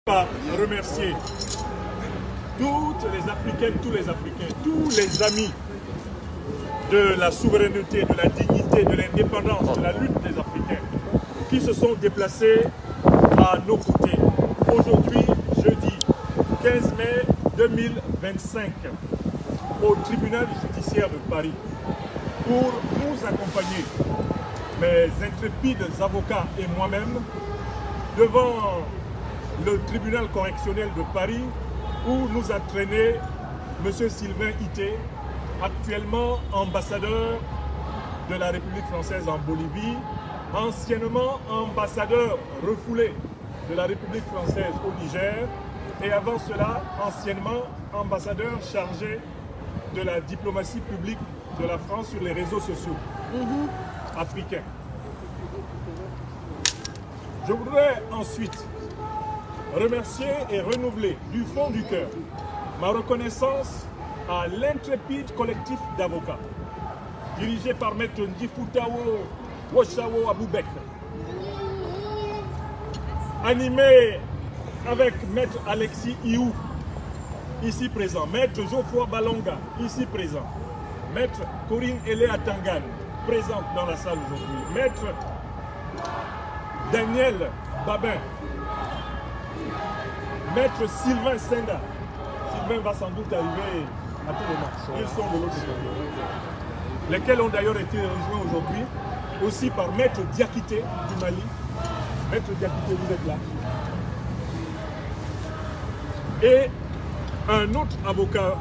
Remercier toutes les Africaines, tous les Africains, tous les amis de la souveraineté, de la dignité, de l'indépendance, de la lutte des Africains qui se sont déplacés à nos côtés. Aujourd'hui, jeudi 15 mai 2025, au tribunal judiciaire de Paris, pour nous accompagner, mes intrépides avocats et moi-même, devant le tribunal correctionnel de Paris, où nous a traîné M. Sylvain Ité, actuellement ambassadeur de la République française en Bolivie, anciennement ambassadeur refoulé de la République française au Niger, et avant cela, anciennement ambassadeur chargé de la diplomatie publique de la France sur les réseaux sociaux africains. Je voudrais ensuite remercier et renouveler du fond du cœur ma reconnaissance à l'intrépide collectif d'avocats dirigé par Maître Ndifutao Washawo Aboubek, animé avec Maître Alexis Iou, ici présent, Maître Geoffroy Balonga, ici présent, Maître Corinne Eléa Tangan, présente dans la salle aujourd'hui, Maître Daniel Babin, Maître Sylvain Senda. Sylvain va sans doute arriver à tout moment. Ils sont de l'autre côté. Lesquels ont d'ailleurs été rejoints aujourd'hui aussi par Maître Diakité du Mali. Maître Diakité, vous êtes là. Et un autre avocat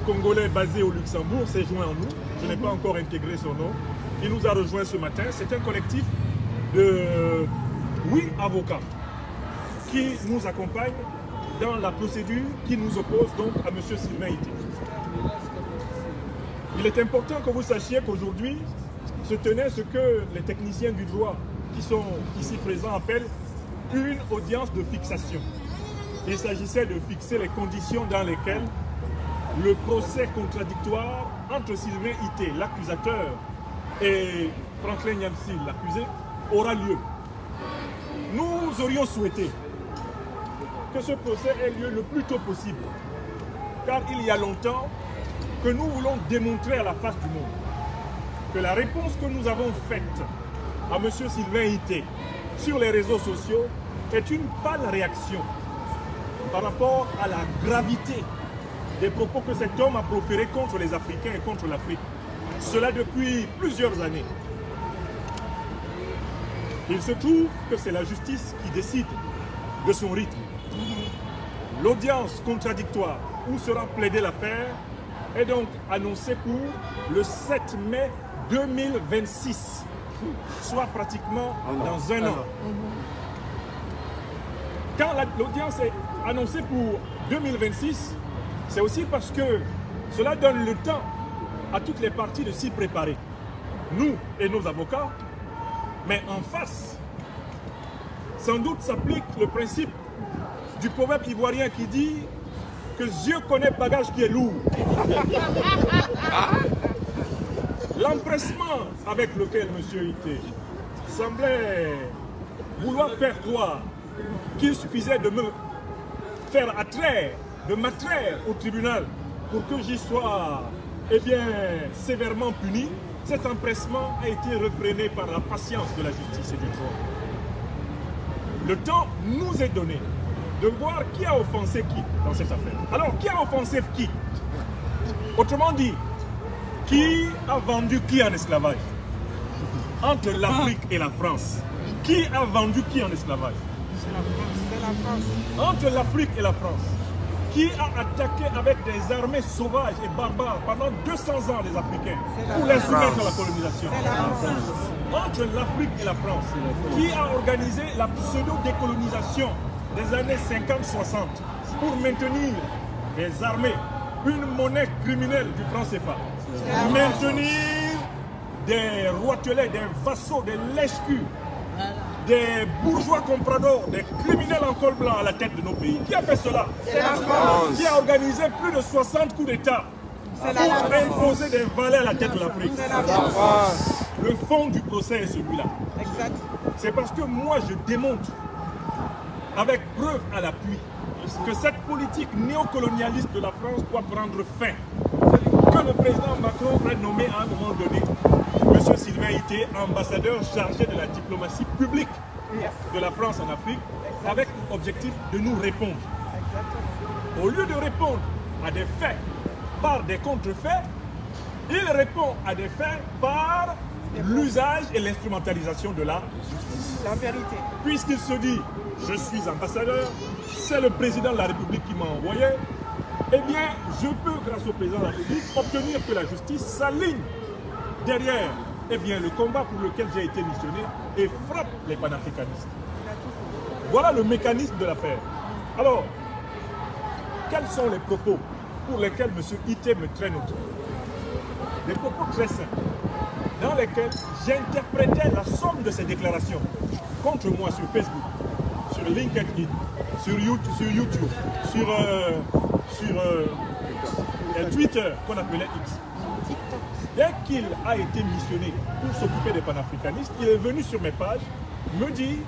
congolais basé au Luxembourg s'est joint à nous. Je n'ai pas encore intégré son nom. Il nous a rejoints ce matin. C'est un collectif de 8 avocats qui nous accompagnent dans la procédure qui nous oppose donc à M. Sylvain Ité. Il est important que vous sachiez qu'aujourd'hui se tenait ce que les techniciens du droit qui sont ici présents appellent une audience de fixation. Il s'agissait de fixer les conditions dans lesquelles le procès contradictoire entre Sylvain Ité, l'accusateur, et Franklin Nyamsi, l'accusé, aura lieu. Nous aurions souhaité que ce procès ait lieu le plus tôt possible, car il y a longtemps que nous voulons démontrer à la face du monde que la réponse que nous avons faite à M. Sylvain Ité sur les réseaux sociaux est une pâle réaction par rapport à la gravité des propos que cet homme a proférés contre les Africains et contre l'Afrique. Cela depuis plusieurs années. Il se trouve que c'est la justice qui décide de son rythme. L'audience contradictoire où sera plaidée l'affaire est donc annoncée pour le 7 mai 2026, soit pratiquement dans un an. Quand l'audience est annoncée pour 2026, c'est aussi parce que cela donne le temps à toutes les parties de s'y préparer. Nous et nos avocats, mais en face, sans doute s'applique le principe du proverbe ivoirien qui dit que Dieu connaît bagage qui est lourd. L'empressement avec lequel M. Ité semblait vouloir faire croire qu'il suffisait de me faire attraire, de m'attraire au tribunal pour que j'y sois sévèrement puni, cet empressement a été refréné par la patience de la justice et du droit. Le temps nous est donné de voir qui a offensé qui dans cette affaire. Alors, qui a offensé qui? Autrement dit, qui a vendu qui en esclavage? Entre l'Afrique et la France. Qui a vendu qui en esclavage? C'est la France. Entre l'Afrique et la France. Qui a attaqué avec des armées sauvages et barbares pendant 200 ans les Africains pour les soumettre à la colonisation? Entre l'Afrique et la France, qui a organisé la pseudo-décolonisation des années 50-60 pour maintenir des armées, une monnaie criminelle du franc CFA, maintenir des roitelets, des vassaux, des lèche-culs, des bourgeois compradors, des criminels en col blanc à la tête de nos pays. Qui a fait cela? C'est la France. Qui a organisé plus de 60 coups d'État pour imposer des valets à la tête de l'Afrique? C'est la France. Le fond du procès est celui-là. C'est parce que moi je démontre avec preuve à l'appui, que cette politique néocolonialiste de la France doit prendre fin. Que le président Macron a nommé à un moment donné M. Sylvain Ité, ambassadeur chargé de la diplomatie publique de la France en Afrique, avec l'objectif de nous répondre. Au lieu de répondre à des faits par des contrefaits, il répond à des faits par l'usage et l'instrumentalisation de la justice. La vérité. Puisqu'il se dit, je suis ambassadeur, c'est le président de la République qui m'a envoyé, eh bien, je peux, grâce au président de la République, obtenir que la justice s'aligne derrière le combat pour lequel j'ai été missionné et frappe les panafricanistes. Voilà le mécanisme de l'affaire. Alors, quels sont les propos pour lesquels M. Ité me traîne autour? Des propos très simples, dans lesquels j'interprétais la somme de ces déclarations contre moi sur Facebook, sur LinkedIn, sur YouTube, sur Twitter, qu'on appelait X. Dès qu'il a été missionné pour s'occuper des panafricanistes, il est venu sur mes pages me dire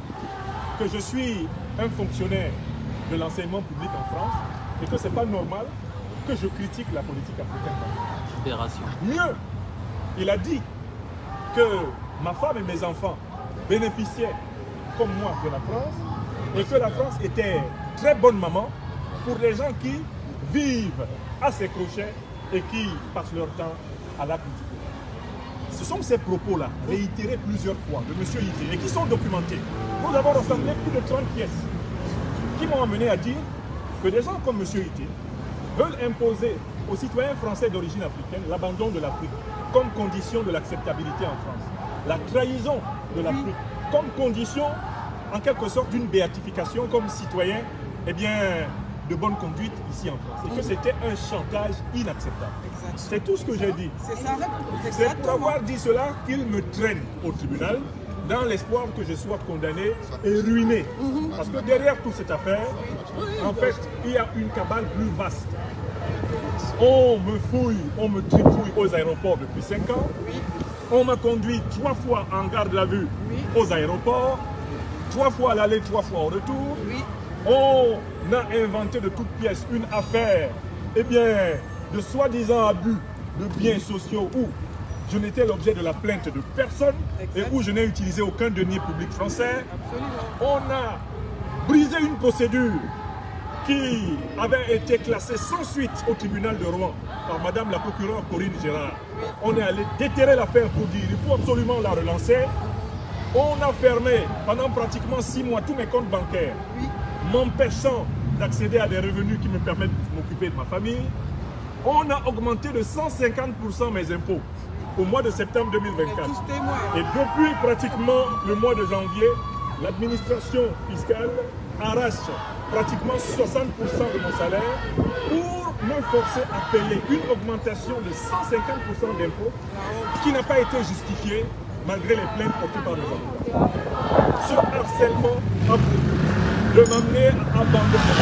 que je suis un fonctionnaire de l'enseignement public en France et que ce n'est pas normal que je critique la politique africaine. Mieux, il a dit que ma femme et mes enfants bénéficiaient, comme moi, de la France et que la France était très bonne maman pour les gens qui vivent à ses crochets et qui passent leur temps à la critiquer. Ce sont ces propos-là, réitérés plusieurs fois de M. Ité et qui sont documentés. Nous avons rassemblé plus de 30 pièces qui m'ont amené à dire que des gens comme M. Ité veulent imposer aux citoyens français d'origine africaine l'abandon de l'Afrique comme condition de l'acceptabilité en France. La trahison de l'Afrique comme condition, en quelque sorte, d'une béatification comme citoyen, de bonne conduite ici en France. Et que c'était un chantage inacceptable. C'est tout ce que j'ai dit. C'est ça. C'est pour avoir dit cela qu'il me traîne au tribunal dans l'espoir que je sois condamné et ruiné. Parce que derrière toute cette affaire, en fait, il y a une cabale plus vaste. On me fouille, on me tripouille aux aéroports depuis 5 ans. On m'a conduit 3 fois en garde à vue aux aéroports, 3 fois à l'aller, 3 fois au retour. On a inventé de toutes pièces une affaire, de soi-disant abus de biens sociaux où je n'étais l'objet de la plainte de personne et où je n'ai utilisé aucun denier public français. On a brisé une procédure qui avait été classée sans suite au tribunal de Rouen par Madame la procureure Corinne Gérard. On est allé déterrer l'affaire pour dire qu'il faut absolument la relancer. On a fermé pendant pratiquement 6 mois tous mes comptes bancaires, m'empêchant d'accéder à des revenus qui me permettent de m'occuper de ma famille. On a augmenté de 150% mes impôts au mois de septembre 2024. Et depuis pratiquement le mois de janvier, l'administration fiscale arrache pratiquement 60% de mon salaire pour me forcer à payer une augmentation de 150% d'impôts qui n'a pas été justifiée malgré les plaintes portées par nos emplois. Ce harcèlement a pour but de m'amener à abandonner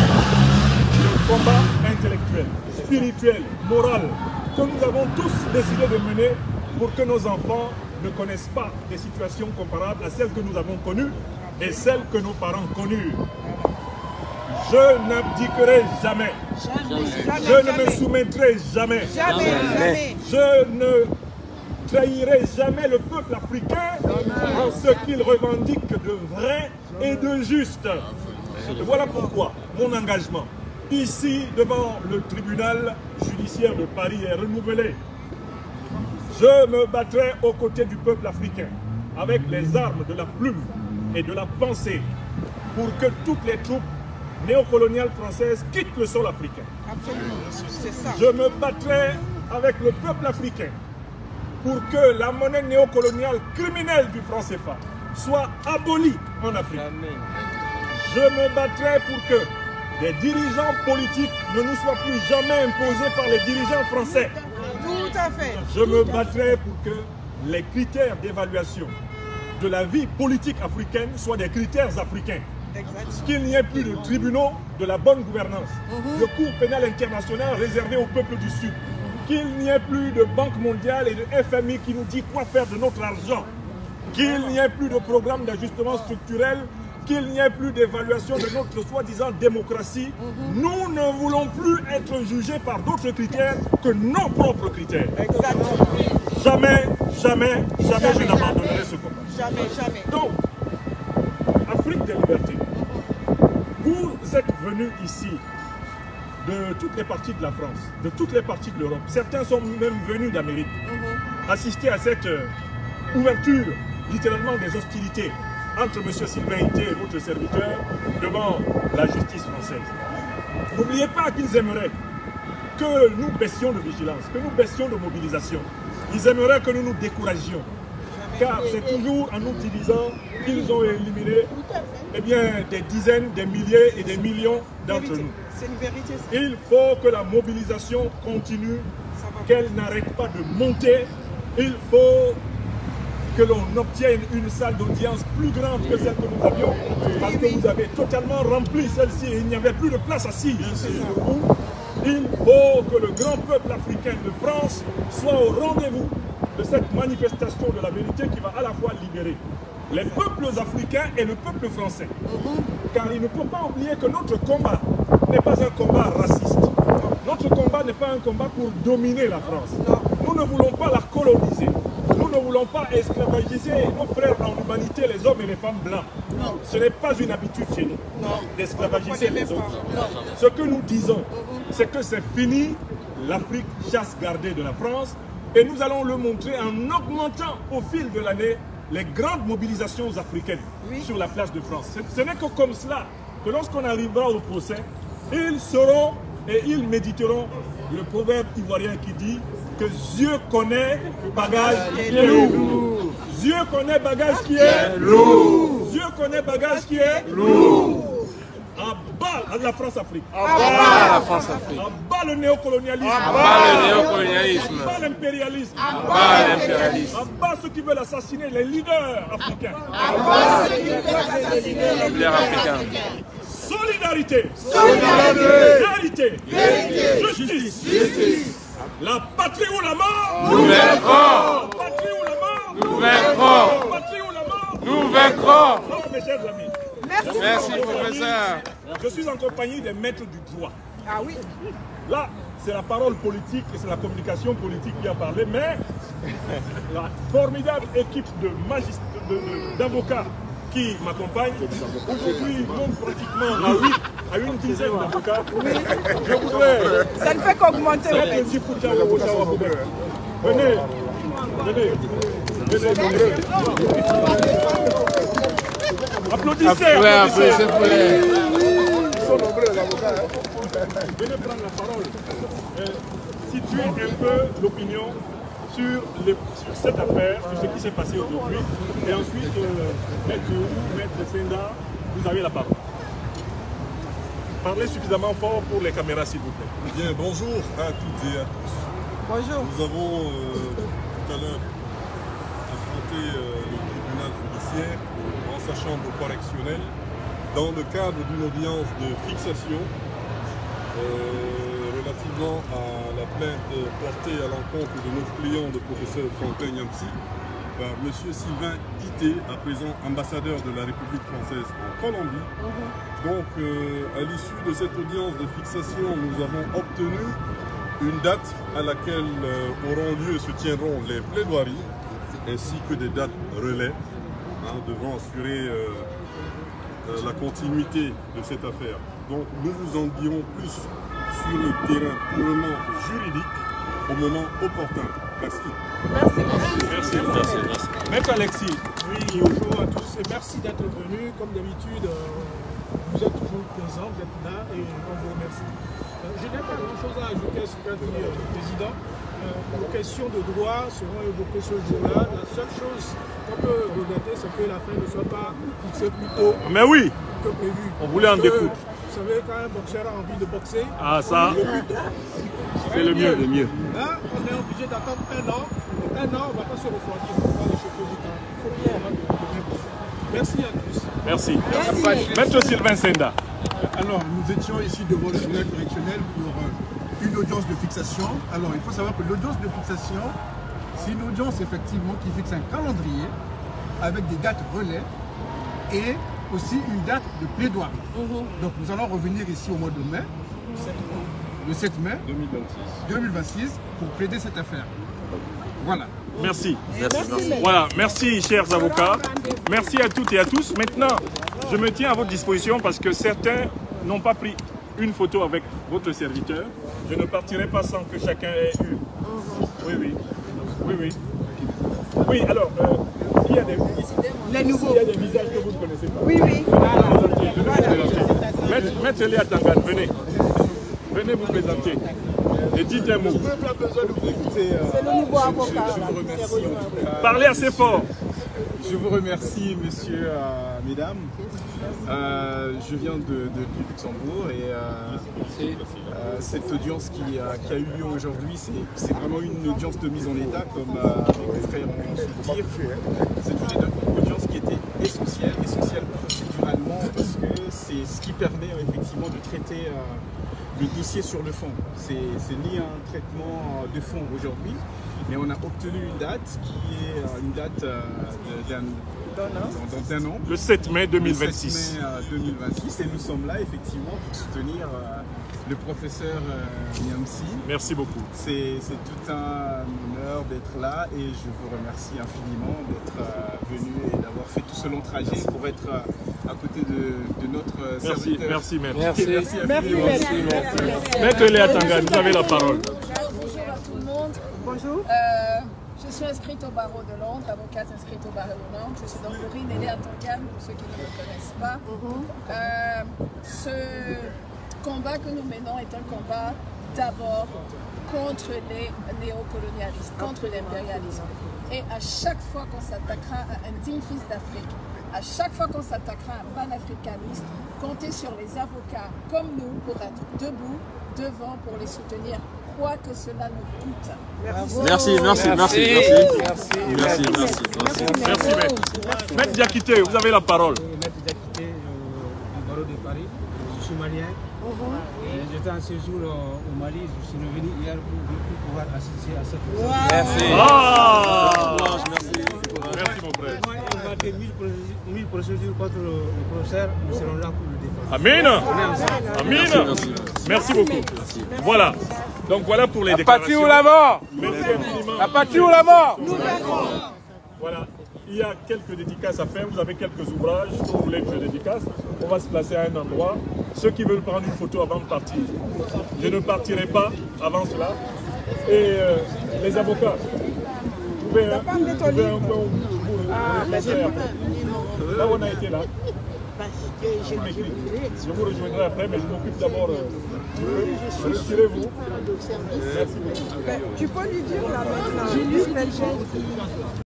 le combat intellectuel, spirituel, moral que nous avons tous décidé de mener pour que nos enfants ne connaissent pas des situations comparables à celles que nous avons connues et celles que nos parents connurent. Je n'abdiquerai jamais. Je ne me soumettrai jamais. Je ne trahirai jamais le peuple africain en ce qu'il revendique de vrai et de juste. Et voilà pourquoi mon engagement ici devant le tribunal judiciaire de Paris est renouvelé. Je me battrai aux côtés du peuple africain avec les armes de la plume et de la pensée pour que toutes les troupes néocoloniales françaises quittent le sol africain. Absolument, c'est ça. Je me battrai avec le peuple africain pour que la monnaie néocoloniale criminelle du franc CFA soit abolie en Afrique. Je me battrai pour que des dirigeants politiques ne nous soient plus jamais imposés par les dirigeants français. Tout à fait. Je me battrai pour que les critères d'évaluation de la vie politique africaine soient des critères africains. Qu'il n'y ait plus de tribunaux de la bonne gouvernance, de cour pénale internationale réservée au peuple du Sud, qu'il n'y ait plus de Banque mondiale et de FMI qui nous dit quoi faire de notre argent, qu'il n'y ait plus de programme d'ajustement structurel qu'il n'y ait plus d'évaluation de notre soi-disant démocratie. Nous ne voulons plus être jugés par d'autres critères que nos propres critères. Exactement. Jamais, jamais, jamais je n'abandonnerai ce combat. Jamais, jamais. Donc, Afrique des libertés, vous êtes venus ici de toutes les parties de la France, de toutes les parties de l'Europe. Certains sont même venus d'Amérique, assister à cette ouverture, littéralement des hostilités, entre M. Sylvain Ité et votre serviteur devant la justice française. N'oubliez pas qu'ils aimeraient que nous baissions de vigilance, que nous baissions de mobilisation. Ils aimeraient que nous nous découragions. Car c'est toujours en nous disant qu'ils ont éliminé des dizaines, des milliers et des millions d'entre nous. C'est une vérité, ça. Il faut que la mobilisation continue, qu'elle n'arrête pas de monter. Il faut que l'on obtienne une salle d'audience plus grande que celle que nous avions, parce que vous avez totalement rempli celle-ci et il n'y avait plus de place assise. Il faut que le grand peuple africain de France soit au rendez-vous de cette manifestation de la vérité qui va à la fois libérer les peuples africains et le peuple français. Car il ne faut pas oublier que notre combat n'est pas un combat raciste. Notre combat n'est pas un combat pour dominer la France. Nous ne voulons pas la coloniser. Nous ne voulons pas esclavagiser nos frères en humanité, les hommes et les femmes blancs. Non. Ce n'est pas une habitude chez nous d'esclavagiser les autres. Ce que nous disons, c'est que c'est fini l'Afrique chasse gardée de la France et nous allons le montrer en augmentant au fil de l'année les grandes mobilisations africaines sur la place de France. Ce n'est que comme cela que lorsqu'on arrivera au procès, ils seront et ils méditeront le proverbe ivoirien qui dit que Dieu connaît bagage qui est lourd. Dieu connaît bagage qui est lourd. Dieu connaît bagage qui est lourd. En bas la France-Afrique. En bas la France-Afrique. En bas le néocolonialisme. En bas le néocolonialisme. En bas l'impérialisme. En bas l'impérialisme. En bas ceux qui veulent assassiner les leaders africains. En bas ceux qui veulent assassiner les leaders africains. Solidarité. Solidarité. Vérité. Justice. Justice. La patrie ou la mort. Nous vaincrons. La patrie ou la mort. Nous vaincrons. La patrie ou la mort. Nous vaincrons. Alors, mes chers amis. Merci, professeur. Je suis en compagnie des maîtres du droit. Ah oui. Là, c'est la parole politique et c'est la communication politique qui a parlé, mais la formidable équipe d'avocats qui m'accompagne, aujourd'hui, donc pratiquement à une dizaine d'avocats. Je voudrais... Ça ne fait qu'augmenter. Venez, venez, venez. Applaudissez, applaudissez. Venez prendre la parole. Situer un peu l'opinion sur cette affaire, sur ce qui s'est passé aujourd'hui. Et ensuite, Maître Senda, vous avez la parole. Parlez suffisamment fort pour les caméras, s'il vous plaît. Bien, bonjour à toutes et à tous. Bonjour. Nous avons tout à l'heure affronté le tribunal judiciaire en sa chambre correctionnelle dans le cadre d'une audience de fixation relativement à la plainte portée à l'encontre de notre client, le professeur Franklin Nyamsi, par M. Sylvain Ité, à présent ambassadeur de la République française en Colombie. Donc, à l'issue de cette audience de fixation, nous avons obtenu une date à laquelle se tiendront les plaidoiries, ainsi que des dates relais, devant assurer la continuité de cette affaire. Donc, nous vous en dirons plus sur le terrain purement juridique au moment opportun. Merci. Merci. Maître Alexis. Oui, bonjour à tous et merci d'être venus. Comme d'habitude, vous êtes toujours présents, vous êtes là et on vous remercie. Je n'ai pas grand-chose à ajouter à ce qu'a dit le président. Nos questions de droit seront évoquées ce jour-là. La seule chose qu'on peut regretter, c'est que la fin ne soit pas fixée plus tôt Mais oui, que prévu. on voulait en découdre. Vous savez, quand un boxeur a envie de boxer, ça, c'est le mieux. Là, on est obligé d'attendre un an. Et un an, on ne va pas se refroidir. On va les chauffer du temps. Merci à tous. Merci. Maître Sylvain Senda. Alors, nous étions ici devant le tribunal correctionnel pour une audience de fixation. Alors, il faut savoir que l'audience de fixation, c'est une audience effectivement qui fixe un calendrier avec des dates relais et aussi une date de plaidoirie. Donc nous allons revenir ici au mois de mai, le 7 mai 2026, pour plaider cette affaire. Voilà. Merci. Voilà, merci chers avocats. Merci à toutes et à tous. Maintenant, je me tiens à votre disposition parce que certains n'ont pas pris une photo avec votre serviteur. Je ne partirai pas sans que chacun ait eu. Oui, alors, il y a des visages que vous ne connaissez pas. Oui. Maître Léa Tangane, venez. Venez vous présenter. Et dites un mot. C'est le nouveau avocat. Je vous remercie en tout cas. Parlez assez fort. Je vous remercie, messieurs, mesdames. Je viens du Luxembourg et cette audience qui a eu lieu aujourd'hui, c'est vraiment une audience de mise en état, comme mes frères ont su dire. C'est une audience qui était essentielle procéduralement, parce que c'est ce qui permet effectivement de traiter le dossier sur le fond. C'est ni un traitement de fond aujourd'hui, mais on a obtenu une date qui est une date d'un an. Le 7 mai 2026. Le 7 mai 2026, et nous sommes là effectivement pour soutenir le professeur Niamsi. Merci beaucoup. C'est tout un honneur d'être là et je vous remercie infiniment d'être venu et d'avoir fait tout ce long trajet pour être à côté de notre serviteur. Merci, maître. Merci. Maître Léa Tangane, vous avez la parole. Bonjour à tout le monde. Bonjour. Je suis inscrite au barreau de Londres, avocate inscrite au barreau de Londres. Je suis donc Corinne Léa Tangane, pour ceux qui ne me connaissent pas. Ce combat que nous menons est un combat d'abord contre les néocolonialistes, contre l'impérialisme. Et à chaque fois qu'on s'attaquera à un digne fils d'Afrique, à chaque fois qu'on s'attaquera à un panafricaniste, comptez sur les avocats comme nous pour être debout, devant, pour les soutenir, quoi que cela nous coûte. Merci. Merci, maître. Maître Diakité, vous avez la parole. Maître Diakité du barreau de Paris. Je suis malien. J'étais en séjour au Mali. Je suis revenu hier pour pouvoir assister à cette Merci, mon frère. On va faire 1000 procédures contre le professeur. Nous serons là pour le défendre. Amin. Merci beaucoup. Voilà. Donc voilà pour les déclarations. La patrie ou la mort? Merci infiniment. La patrie ou la mort? Voilà. Il y a quelques dédicaces à faire. Vous avez quelques ouvrages que vous voulez que je dédicace. On va se placer à un endroit. Ceux qui veulent prendre une photo avant de partir, je ne partirai pas avant cela. Et les avocats, vous pouvez un peu là où on a été là. Je vous rejoindrai après, mais je m'occupe d'abord. Retirez-vous. Merci beaucoup. Tu peux lui dire là maintenant.